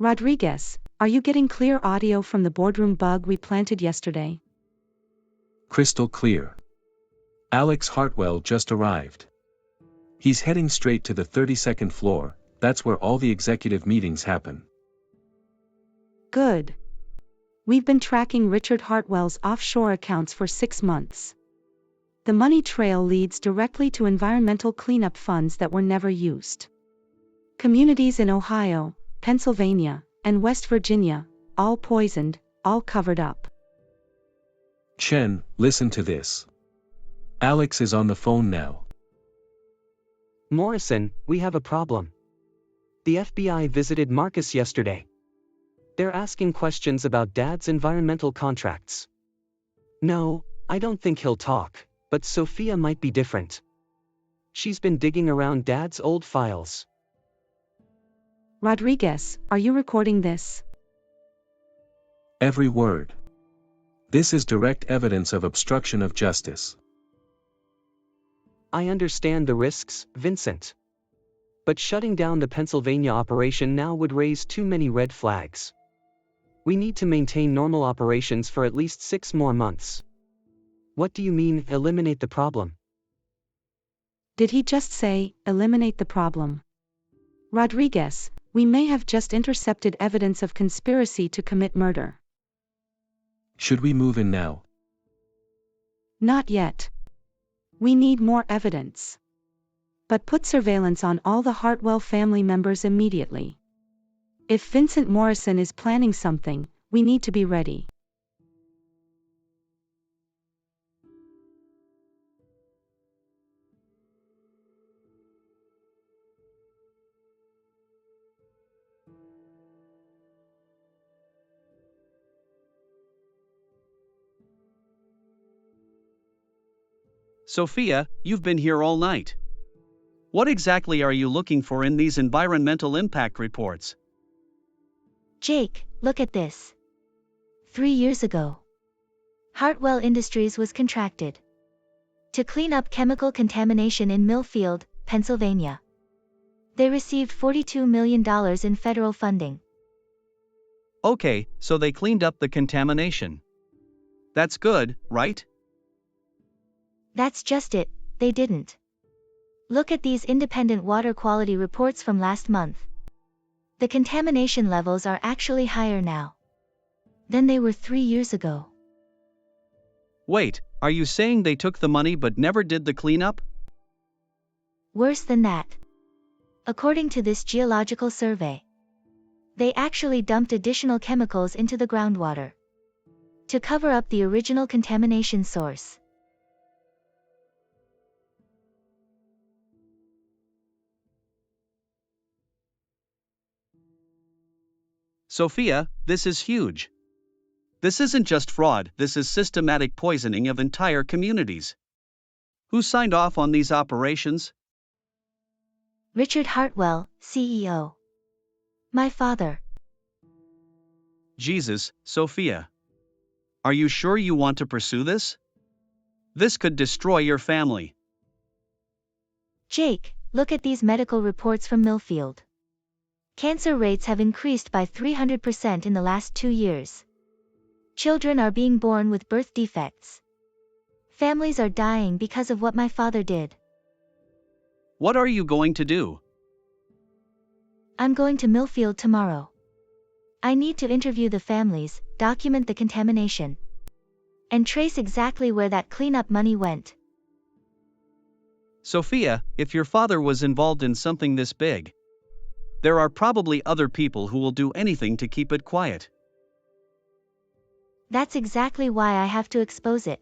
Rodriguez, are you getting clear audio from the boardroom bug we planted yesterday? Crystal clear. Alex Hartwell just arrived. He's heading straight to the 32nd floor, that's where all the executive meetings happen. Good. We've been tracking Richard Hartwell's offshore accounts for 6 months. The money trail leads directly to environmental cleanup funds that were never used. Communities in Ohio, Pennsylvania, and West Virginia, all poisoned, all covered up. Chen, listen to this. Alex is on the phone now. Morrison, we have a problem. The FBI visited Marcus yesterday. They're asking questions about Dad's environmental contracts. No, I don't think he'll talk, but Sophia might be different. She's been digging around Dad's old files. Rodriguez, are you recording this? Every word. This is direct evidence of obstruction of justice. I understand the risks, Vincent. But shutting down the Pennsylvania operation now would raise too many red flags. We need to maintain normal operations for at least 6 more months. What do you mean, eliminate the problem? Did he just say, eliminate the problem? Rodriguez, we may have just intercepted evidence of conspiracy to commit murder. Should we move in now? Not yet. We need more evidence. But put surveillance on all the Hartwell family members immediately. If Vincent Morrison is planning something, we need to be ready. Sophia, you've been here all night. What exactly are you looking for in these environmental impact reports? Jake, look at this. 3 years ago, Hartwell Industries was contracted to clean up chemical contamination in Millfield, Pennsylvania. They received $42 million in federal funding. Okay, so they cleaned up the contamination. That's good, right? That's just it, they didn't. Look at these independent water quality reports from last month. The contamination levels are actually higher now than they were 3 years ago. Wait, are you saying they took the money but never did the cleanup? Worse than that. According to this geological survey, they actually dumped additional chemicals into the groundwater to cover up the original contamination source. Sophia, this is huge. This isn't just fraud, this is systematic poisoning of entire communities. Who signed off on these operations? Richard Hartwell, CEO. My father. Jesus, Sophia. Are you sure you want to pursue this? This could destroy your family. Jake, look at these medical reports from Millfield. Cancer rates have increased by 300% in the last 2 years. Children are being born with birth defects. Families are dying because of what my father did. What are you going to do? I'm going to Millfield tomorrow. I need to interview the families, document the contamination, and trace exactly where that cleanup money went. Sophia, if your father was involved in something this big, there are probably other people who will do anything to keep it quiet. That's exactly why I have to expose it.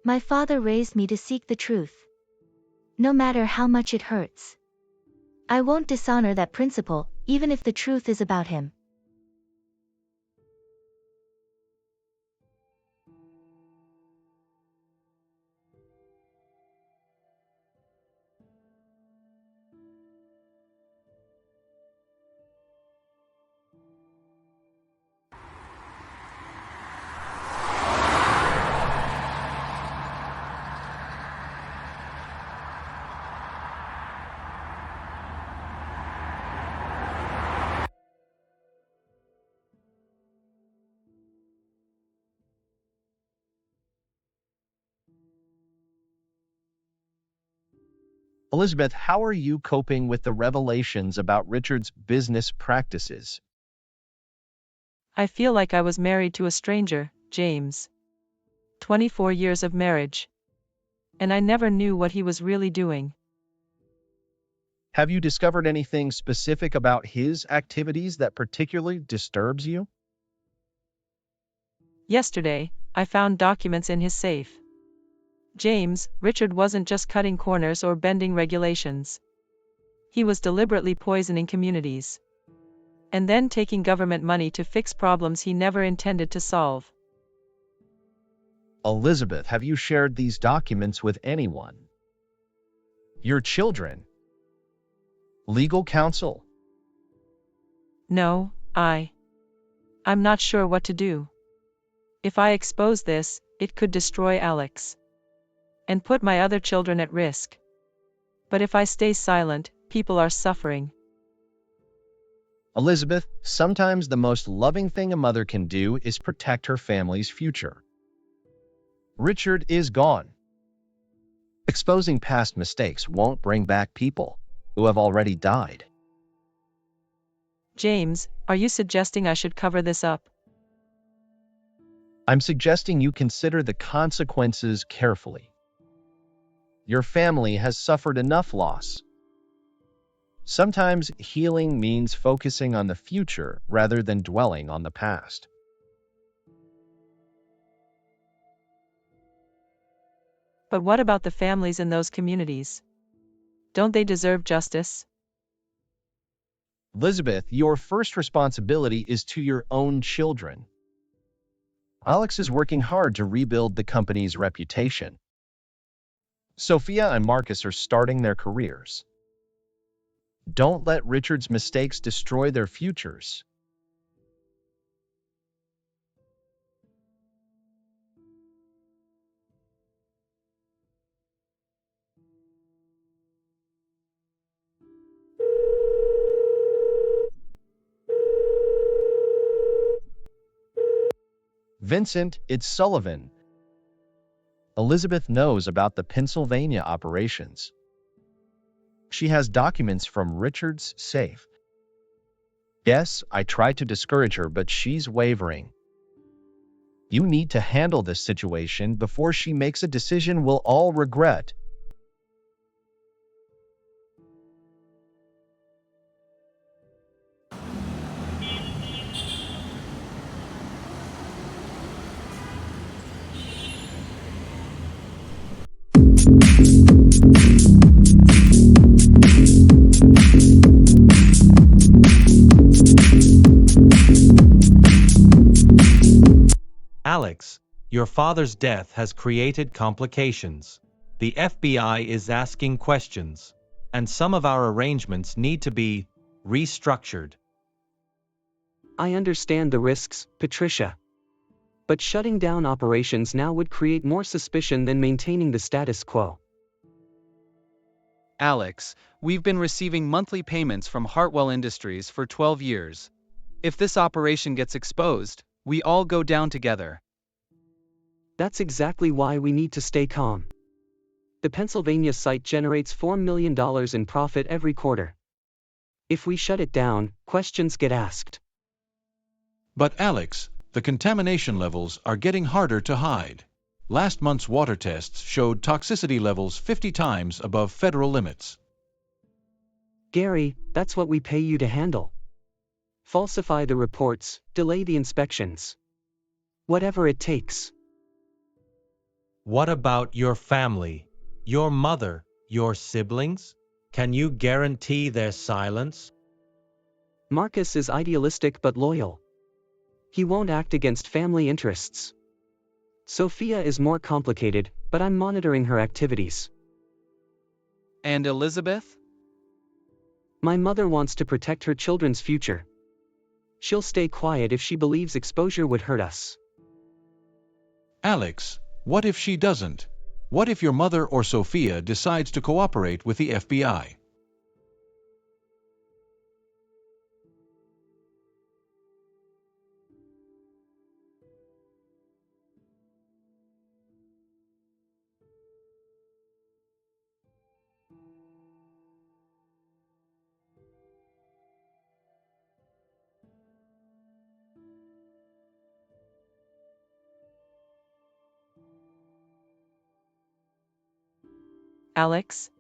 My father raised me to seek the truth. No matter how much it hurts. I won't dishonor that principle, even if the truth is about him. Elizabeth, how are you coping with the revelations about Richard's business practices? I feel like I was married to a stranger, James. 24 years of marriage. And I never knew what he was really doing. Have you discovered anything specific about his activities that particularly disturbs you? Yesterday, I found documents in his safe. James, Richard wasn't just cutting corners or bending regulations. He was deliberately poisoning communities. And then taking government money to fix problems he never intended to solve. Elizabeth, have you shared these documents with anyone? Your children? Legal counsel? No, I'm not sure what to do. If I expose this, it could destroy Alex. And put my other children at risk. But if I stay silent, people are suffering. Elizabeth, sometimes the most loving thing a mother can do is protect her family's future. Richard is gone. Exposing past mistakes won't bring back people who have already died. James, are you suggesting I should cover this up? I'm suggesting you consider the consequences carefully. Your family has suffered enough loss. Sometimes healing means focusing on the future rather than dwelling on the past. But what about the families in those communities? Don't they deserve justice? Elizabeth, your first responsibility is to your own children. Alex is working hard to rebuild the company's reputation. Sophia and Marcus are starting their careers. Don't let Richard's mistakes destroy their futures. Vincent, it's Sullivan. Elizabeth knows about the Pennsylvania operations. She has documents from Richard's safe. Yes, I tried to discourage her, but she's wavering. You need to handle this situation before she makes a decision we'll all regret. Alex, your father's death has created complications. The FBI is asking questions, and some of our arrangements need to be restructured. I understand the risks, Patricia. But shutting down operations now would create more suspicion than maintaining the status quo. Alex, we've been receiving monthly payments from Hartwell Industries for 12 years. If this operation gets exposed, we all go down together. That's exactly why we need to stay calm. The Pennsylvania site generates $4 million in profit every quarter. If we shut it down, questions get asked. But Alex, the contamination levels are getting harder to hide. Last month's water tests showed toxicity levels 50 times above federal limits. Gary, that's what we pay you to handle. Falsify the reports, delay the inspections. Whatever it takes. What about your family? Your mother, your siblings? Can you guarantee their silence? Marcus is idealistic but loyal. He won't act against family interests. Sophia is more complicated, but I'm monitoring her activities. And Elizabeth? My mother wants to protect her children's future. She'll stay quiet if she believes exposure would hurt us. Alex, what if she doesn't? What if your mother or Sophia decides to cooperate with the FBI? Alex?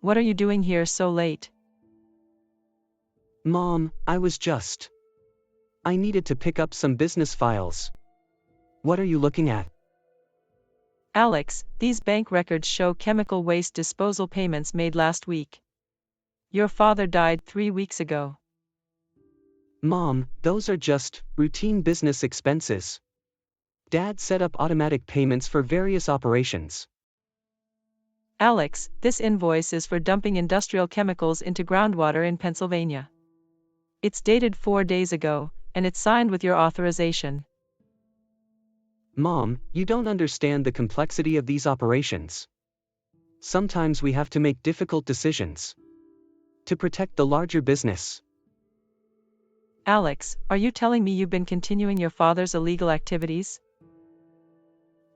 What are you doing here so late? Mom, I needed to pick up some business files. What are you looking at? Alex, these bank records show chemical waste disposal payments made last week. Your father died 3 weeks ago. Mom, those are just routine business expenses. Dad set up automatic payments for various operations. Alex, this invoice is for dumping industrial chemicals into groundwater in Pennsylvania. It's dated 4 days ago, and it's signed with your authorization. Mom, you don't understand the complexity of these operations. Sometimes we have to make difficult decisions to protect the larger business. Alex, are you telling me you've been continuing your father's illegal activities?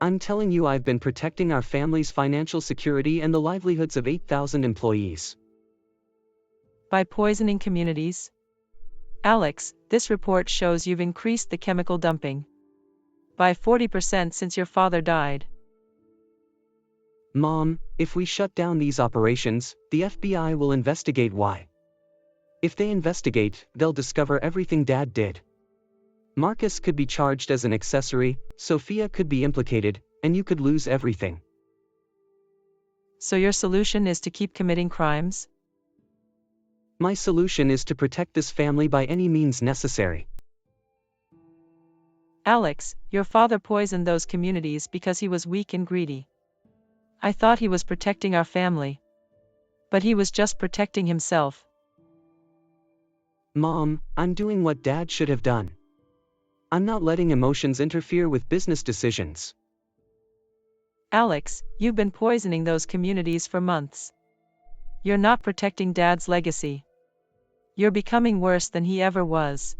I'm telling you, I've been protecting our family's financial security and the livelihoods of 8,000 employees. By poisoning communities? Alex, this report shows you've increased the chemical dumping by 40% since your father died. Mom, if we shut down these operations, the FBI will investigate why. If they investigate, they'll discover everything Dad did. Marcus could be charged as an accessory, Sophia could be implicated, and you could lose everything. So your solution is to keep committing crimes? My solution is to protect this family by any means necessary. Alex, your father poisoned those communities because he was weak and greedy. I thought he was protecting our family. But he was just protecting himself. Mom, I'm doing what Dad should have done. I'm not letting emotions interfere with business decisions. Alex, you've been poisoning those communities for months. You're not protecting Dad's legacy. You're becoming worse than he ever was.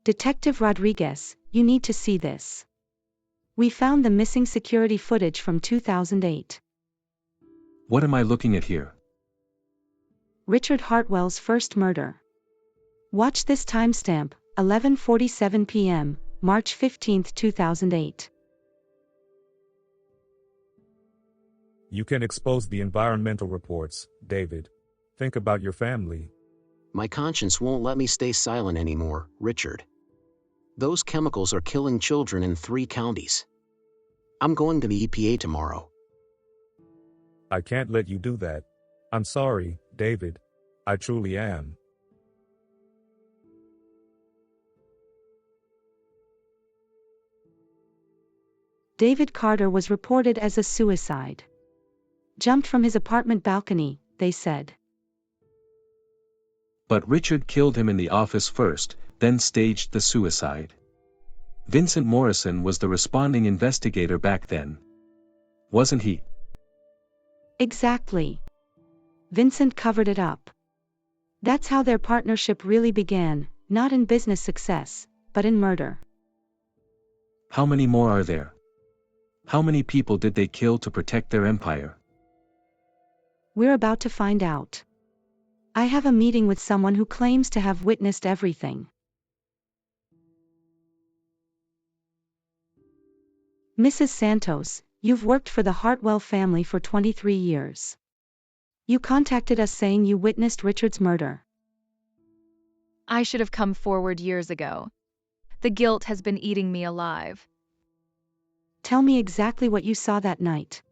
Detective Rodriguez, you need to see this. We found the missing security footage from 2008. What am I looking at here? Richard Hartwell's first murder. Watch this timestamp, 11:47 p.m., March 15, 2008. You can expose the environmental reports, David. Think about your family. My conscience won't let me stay silent anymore, Richard. Those chemicals are killing children in 3 counties. I'm going to the EPA tomorrow. I can't let you do that. I'm sorry, David. I truly am. David Carter was reported as a suicide. Jumped from his apartment balcony, they said. But Richard killed him in the office first, then staged the suicide. Vincent Morrison was the responding investigator back then. Wasn't he? Exactly. Vincent covered it up. That's how their partnership really began, not in business success, but in murder. How many more are there? How many people did they kill to protect their empire? We're about to find out. I have a meeting with someone who claims to have witnessed everything. Mrs. Santos, you've worked for the Hartwell family for 23 years. You contacted us saying you witnessed Richard's murder. I should have come forward years ago. The guilt has been eating me alive. Tell me exactly what you saw that night.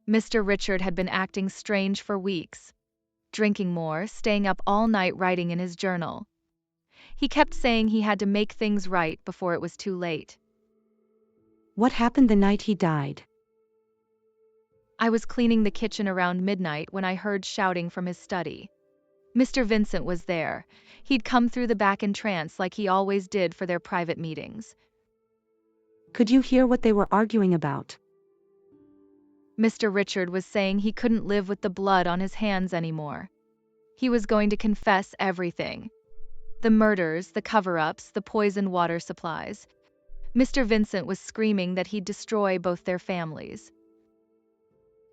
Mr. Richard had been acting strange for weeks. Drinking more, staying up all night writing in his journal. He kept saying he had to make things right before it was too late. What happened the night he died? I was cleaning the kitchen around midnight when I heard shouting from his study. Mr. Vincent was there. He'd come through the back in trance like he always did for their private meetings. Could you hear what they were arguing about? Mr. Richard was saying he couldn't live with the blood on his hands anymore. He was going to confess everything. The murders, the cover-ups, the poisoned water supplies. Mr. Vincent was screaming that he'd destroy both their families.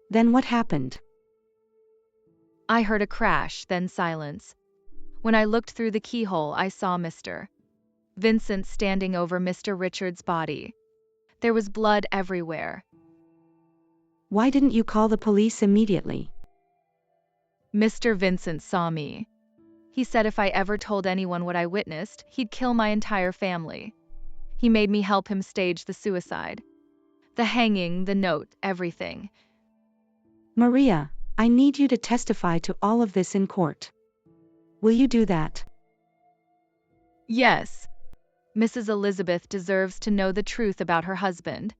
Then what happened? I heard a crash, then silence. When I looked through the keyhole, I saw Mr. Vincent standing over Mr. Richard's body. There was blood everywhere. Why didn't you call the police immediately? Mr. Vincent saw me. He said if I ever told anyone what I witnessed, he'd kill my entire family. He made me help him stage the suicide. The hanging, the note, everything. Maria, I need you to testify to all of this in court. Will you do that? Yes. Mrs. Elizabeth deserves to know the truth about her husband.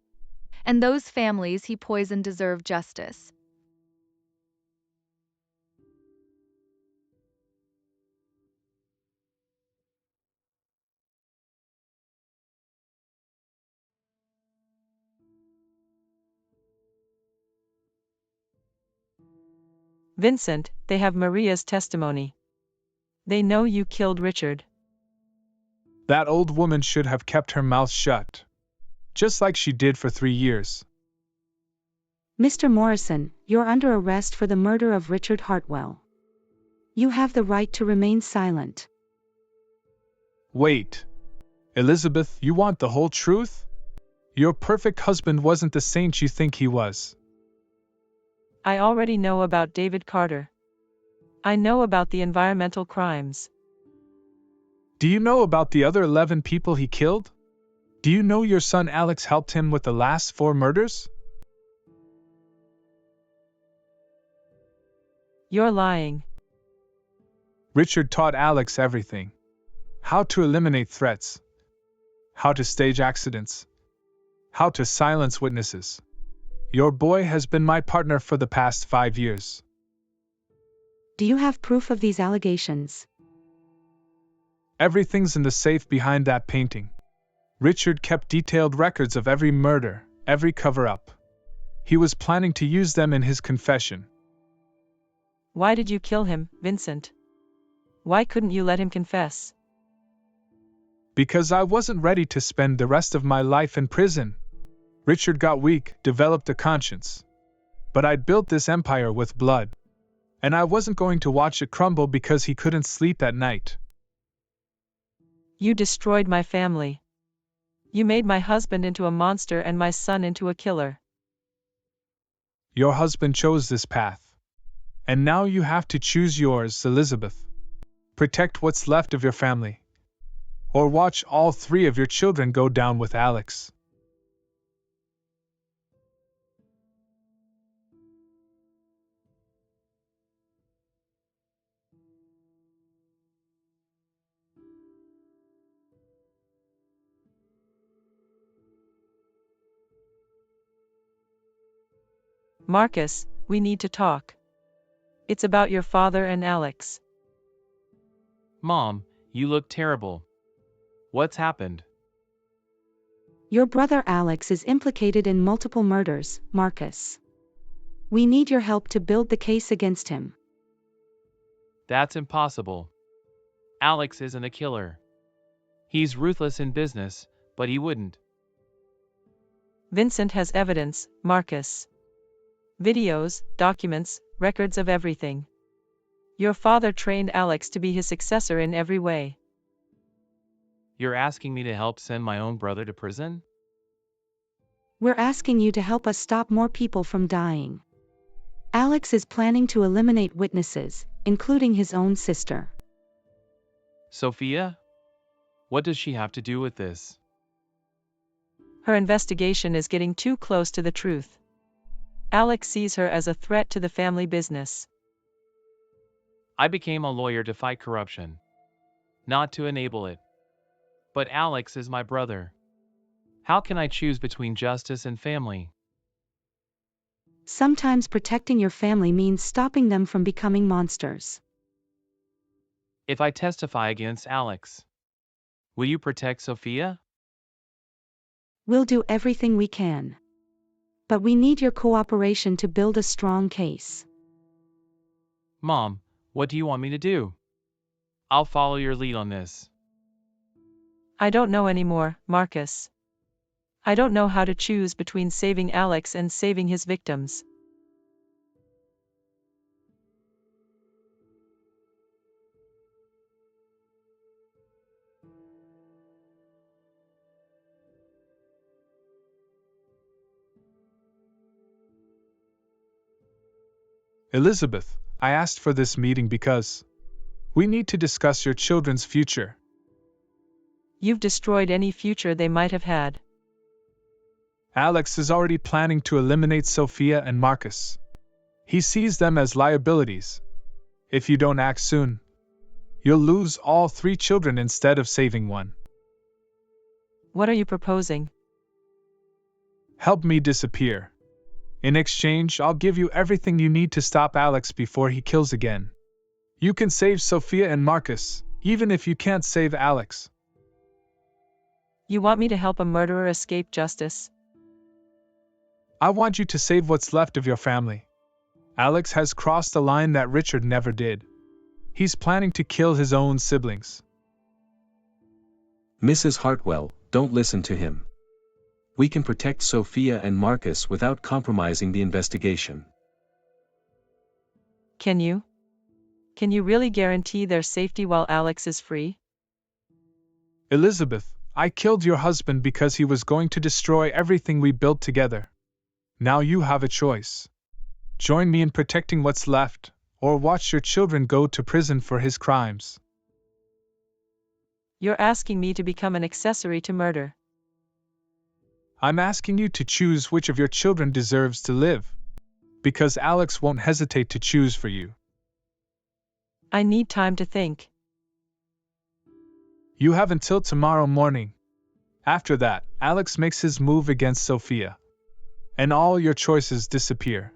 And those families he poisoned deserve justice. Vincent, they have Maria's testimony. They know you killed Richard. That old woman should have kept her mouth shut. Just like she did for 3 years. Mr. Morrison, you're under arrest for the murder of Richard Hartwell. You have the right to remain silent. Wait. Elizabeth, you want the whole truth? Your perfect husband wasn't the saint you think he was. I already know about David Carter. I know about the environmental crimes. Do you know about the other 11 people he killed? Do you know your son Alex helped him with the last 4 murders? You're lying. Richard taught Alex everything. How to eliminate threats. How to stage accidents. How to silence witnesses. Your boy has been my partner for the past 5 years. Do you have proof of these allegations? Everything's in the safe behind that painting. Richard kept detailed records of every murder, every cover-up. He was planning to use them in his confession. Why did you kill him, Vincent? Why couldn't you let him confess? Because I wasn't ready to spend the rest of my life in prison. Richard got weak, developed a conscience. But I'd built this empire with blood. And I wasn't going to watch it crumble because he couldn't sleep at night. You destroyed my family. You made my husband into a monster and my son into a killer. Your husband chose this path. And now you have to choose yours, Elizabeth. Protect what's left of your family. Or watch all 3 of your children go down with Alex. Marcus, we need to talk. It's about your father and Alex. Mom, you look terrible. What's happened? Your brother Alex is implicated in multiple murders, Marcus. We need your help to build the case against him. That's impossible. Alex isn't a killer. He's ruthless in business, but he wouldn't. Vincent has evidence, Marcus. Videos, documents, records of everything. Your father trained Alex to be his successor in every way. You're asking me to help send my own brother to prison? We're asking you to help us stop more people from dying. Alex is planning to eliminate witnesses, including his own sister. Sophia? What does she have to do with this? Her investigation is getting too close to the truth. Alex sees her as a threat to the family business. I became a lawyer to fight corruption, not to enable it. But Alex is my brother. How can I choose between justice and family? Sometimes protecting your family means stopping them from becoming monsters. If I testify against Alex, will you protect Sophia? We'll do everything we can. But we need your cooperation to build a strong case. Mom, What do you want me to do? I'll follow your lead on this. I don't know anymore, Marcus. I don't know how to choose between saving Alex and saving his victims. Elizabeth, I asked for this meeting because we need to discuss your children's future. You've destroyed any future they might have had. Alex is already planning to eliminate Sophia and Marcus. He sees them as liabilities. If you don't act soon, you'll lose all 3 children instead of saving one. What are you proposing? Help me disappear. In exchange, I'll give you everything you need to stop Alex before he kills again. You can save Sophia and Marcus, even if you can't save Alex. You want me to help a murderer escape justice? I want you to save what's left of your family. Alex has crossed a line that Richard never did. He's planning to kill his own siblings. Mrs. Hartwell, don't listen to him. We can protect Sophia and Marcus without compromising the investigation. Can you? Can you really guarantee their safety while Alex is free? Elizabeth, I killed your husband because he was going to destroy everything we built together. Now you have a choice. Join me in protecting what's left, or watch your children go to prison for his crimes. You're asking me to become an accessory to murder. I'm asking you to choose which of your children deserves to live, because Alex won't hesitate to choose for you. I need time to think. You have until tomorrow morning. After that, Alex makes his move against Sophia, and all your choices disappear.